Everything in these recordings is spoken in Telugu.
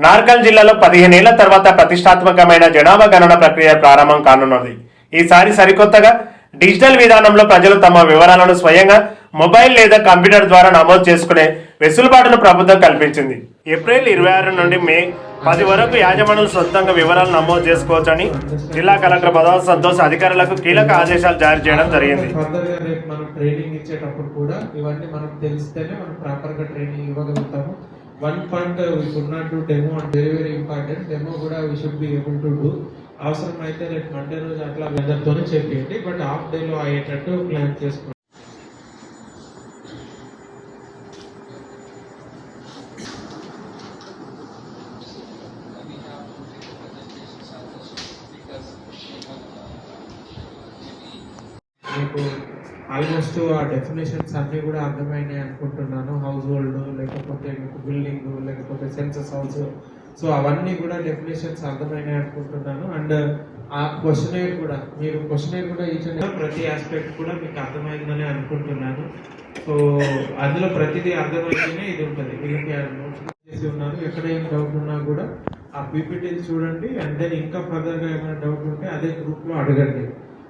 నార్కల్ జిల్లాలో 15 ఏళ్ల తర్వాత ప్రతిష్టాత్మకమైన జనాభా గణన ప్రక్రియ ప్రారంభం కానున్నది. ఈసారి సరికొత్తగా డిజిటల్ విధానంలో ప్రజలు తమ వివరాలను స్వయంగా మొబైల్ లేదా కంప్యూటర్ ద్వారా నమోదు చేసుకునే వెసులుబాటును ప్రభుత్వం కల్పించింది. ఏప్రిల్ 26 నుండి మే 10 వరకు యాజమానులు సొంతంగా వివరాలు నమోదు చేసుకోవచ్చని జిల్లా కలెక్టర్ బదావత్ సంతోష్ అధికారులకు కీలక ఆదేశాలు జారీ చేయడం జరిగింది. One point we could not do demo and very important demo kuda we should be able to do అవసరం అయితే రేపు మండే రోజు అట్లా వెదర్ తోనే చెప్పండి బట్ హాఫ్ డే లో అయ్యేటట్టు ప్లాన్ చేసుకోండి. మీకు ఆల్మోస్ట్ ఆ డెఫినేషన్స్ అన్నీ కూడా అర్థమైనాయి అనుకుంటున్నాను. హౌస్ హోల్డ్ లేకపోతే మీకు బిల్డింగ్ లేకపోతే సెన్సస్ హౌస్, సో అవన్నీ కూడా డెఫినేషన్స్ అర్థమైనాయి అనుకుంటున్నాను. అండ్ ఆ క్వశ్చనైర్ కూడా మీరు క్వశ్చనైర్ కూడా ఇచ్చిన ప్రతి ఆస్పెక్ట్ కూడా మీకు అర్థమైందని అనుకుంటున్నాను. సో అందులో ప్రతిదీ అర్థమైతేనే ఇది ఉంటుంది. వీళ్ళకి చేసి ఉన్నారు, ఎక్కడ ఏం డౌట్ ఉన్నా కూడా ఆ పీపీటీలు చూడండి. అండ్ దెన్ ఇంకా ఫర్దర్గా ఏమైనా డౌట్ ఉంటే అదే గ్రూప్లో అడగండి.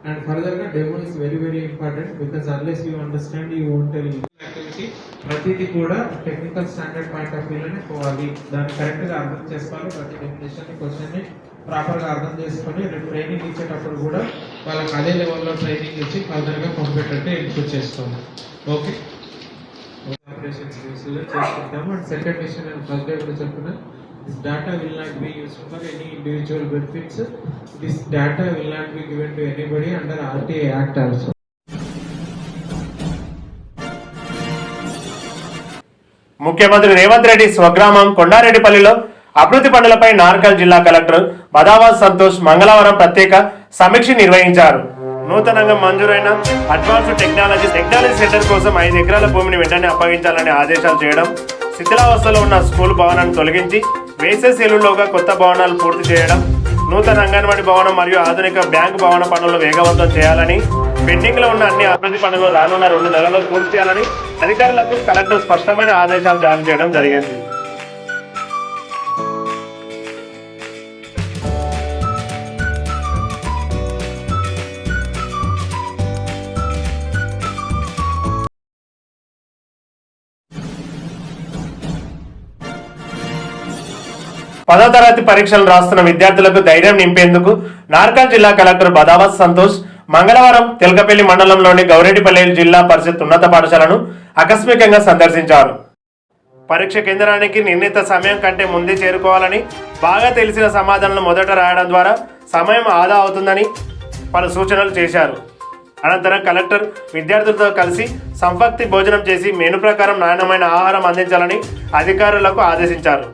And further demo is very important because unless you understand you won't tell activity pratidi kuda technical standard point of view lone povali dan correct ga ardham cheskali prati definition ni question ni proper ga ardham cheskoni training ichetappudu kuda vallaki ade level lo training ichi further ga పంపేటట్టు ensure చేసుకోండి. ఓకే, ఆపరేషన్స్ లో చేసుకుంటాము. అండ్ సెకండ్ విషయం నేను ఫస్ట్ డే కూడా చెప్తున్నా, this data will not be used for any individual benefits. This data will not be given to anybody under RTA Act also. ముఖ్యమంత్రి రేవంత్ రెడ్డి స్వగ్రామం కొండారెడ్డిపల్లిలో అభివృద్ధి పనులపై నార్కల్ జిల్లా కలెక్టర్ బదావత్ సంతోష్ మంగళవారం ప్రత్యేక సమీక్ష నిర్వహించారు. నూతనంగా మంజూరైన అడ్వాన్స్డ్ టెక్నాలజీ సెంటర్ కోసం 5 ఎకరాల భూమిని వెంటనే అప్పగించాలని ఆదేశాలు చేయడం, శిథిలావస్థలో ఉన్న స్కూల్ భవనాన్ని తొలగించి వేసే సెలవులోగా కొత్త భవనాలు పూర్తి చేయడం, నూతన అంగన్వాడీ భవనం మరియు ఆధునిక బ్యాంకు భవన పనులను వేగవంతం చేయాలని, పెండింగ్ లో ఉన్న అన్ని అభివృద్ధి పనులు రానున్న 2 నెలల్లో పూర్తి చేయాలని అధికారులకు కలెక్టర్ స్పష్టమైన ఆదేశాలు జారీ చేయడం జరిగింది. పదో తరగతి పరీక్షలు రాస్తున్న విద్యార్థులకు ధైర్యం నింపేందుకు నార్కల్ జిల్లా కలెక్టర్ బదావత్ సంతోష్ మంగళవారం తెలకపల్లి మండలంలోని గౌరెడ్డిపల్లి జిల్లా పరిషత్ ఉన్నత పాఠశాలను ఆకస్మికంగా సందర్శించారు. పరీక్ష కేంద్రానికి నిర్ణీత సమయం కంటే ముందే చేరుకోవాలని, బాగా తెలిసిన సమాధానాలను మొదట రాయడం ద్వారా సమయం ఆదా అవుతుందని పలు సూచనలు చేశారు. అనంతరం కలెక్టర్ విద్యార్థులతో కలిసి సంపక్తి భోజనం చేసి మెను ప్రకారం నాణ్యమైన ఆహారం అందించాలని అధికారులకు ఆదేశించారు.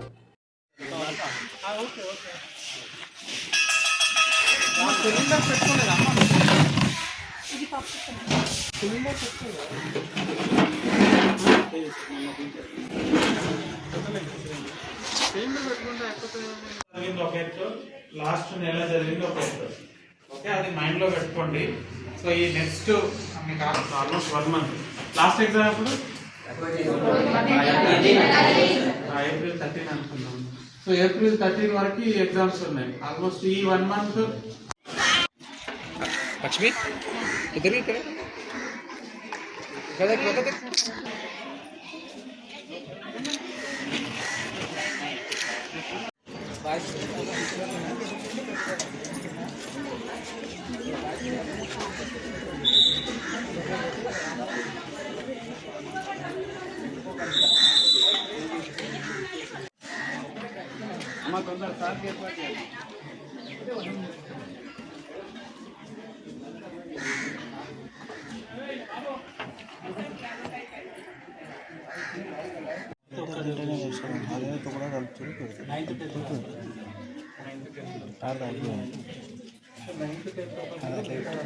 లాస్ట్ నెల జరిగింది ఒక ఎత్తు. ఓకే, అది మైండ్ లో పెట్టుకోండి. సో ఈ నెక్స్ట్ మీకు ఆల్మోస్ట్ 1 month లాస్ట్ ఎగ్జామ్ అప్పుడు ఏప్రిల్ 13 అనుకున్నాం. సో ఏప్రిల్ 13 వరకు ఈ ఎగ్జామ్స్ ఉన్నాయి. ఆల్మోస్ట్ ఈ 1 month లక్ష్మి ఇద్దరు అమ్మ కొందరు సార్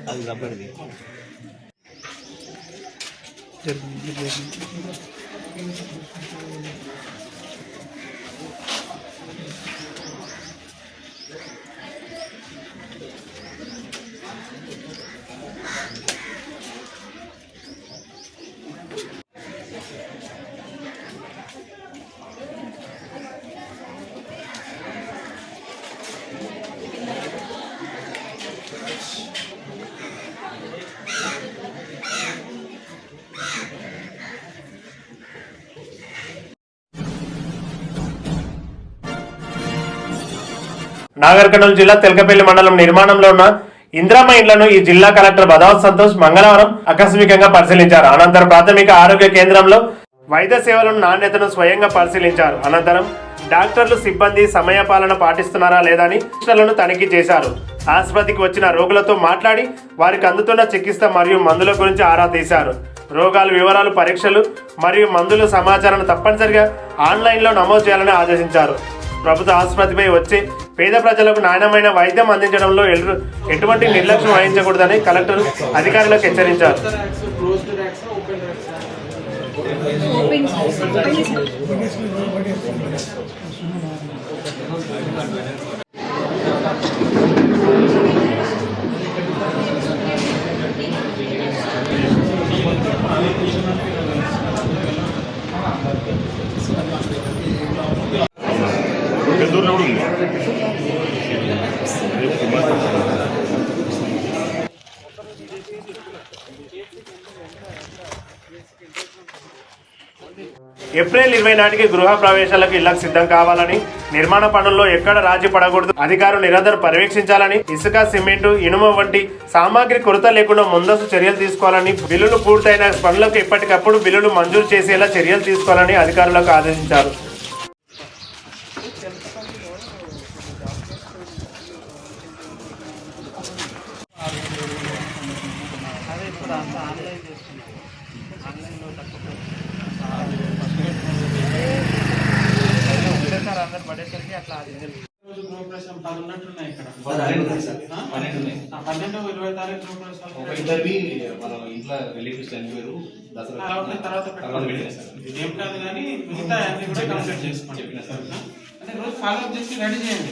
అది రబ్బర్ది నాగర్ కర్నూలు జిల్లా తెలకపల్లి మండలం నిర్మాణంలో ఉన్న ఇందిరమ్మ ఇండ్లను ఈ జిల్లా కలెక్టర్ బదావత్ సంతోష్ మంగళవారం ఆకస్మికంగా పరిశీలించారు. అనంతరం ప్రాథమిక ఆరోగ్య కేంద్రంలో వైద్య సేవలను నాణ్యతను స్వయంగా పరిశీలించారు. అనంతరం డాక్టర్లు సిబ్బంది సమయపాలన పాటిస్తున్నారా లేదా అని ప్రశ్నలను తనిఖీ చేశారు. ఆసుపత్రికి వచ్చిన రోగులతో మాట్లాడి వారికి అందుతున్న చికిత్స మరియు మందుల గురించి ఆరా తీశారు. రోగాల వివరాలు, పరీక్షలు మరియు మందుల సమాచారాన్ని తప్పనిసరిగా ఆన్లైన్లో నమోదు చేయాలని ఆదేశించారు. ప్రభుత్వ ఆసుపత్రిపై వచ్చే పేద ప్రజలకు నాణ్యమైన వైద్యం అందించడంలో ఎటువంటి నిర్లక్ష్యం వహించకూడదని కలెక్టర్ అధికారులకు హెచ్చరించారు. ఏప్రిల్ 20 నాటికి గృహ ప్రవేశాలకు ఇళ్లకు సిద్ధం కావాలని, నిర్మాణ పనుల్లో ఎక్కడ రాజీ పడకూడదు, అధికారులు నిరంతరం పర్యవేక్షించాలని, ఇసుక, సిమెంటు, ఇనుము వంటి సామాగ్రి కొరత లేకుండా ముందస్తు చర్యలు తీసుకోవాలని, బిల్లులు పూర్తయిన పనులకు ఎప్పటికప్పుడు బిల్లులు మంజూరు చేసేలా చర్యలు తీసుకోవాలని అధికారులకు ఆదేశించారు. గృహప్రవేశం 10 ఉన్నట్టున్నాయి ఇక్కడ. 12-20 తారీఖు తర్వాత ఏం కాదు కానీ మిగతా అన్ని కూడా కంప్లీట్ చేసుకోండి. అంటే రోజు ఫాలో అప్ చేసి రెడీ చేయండి.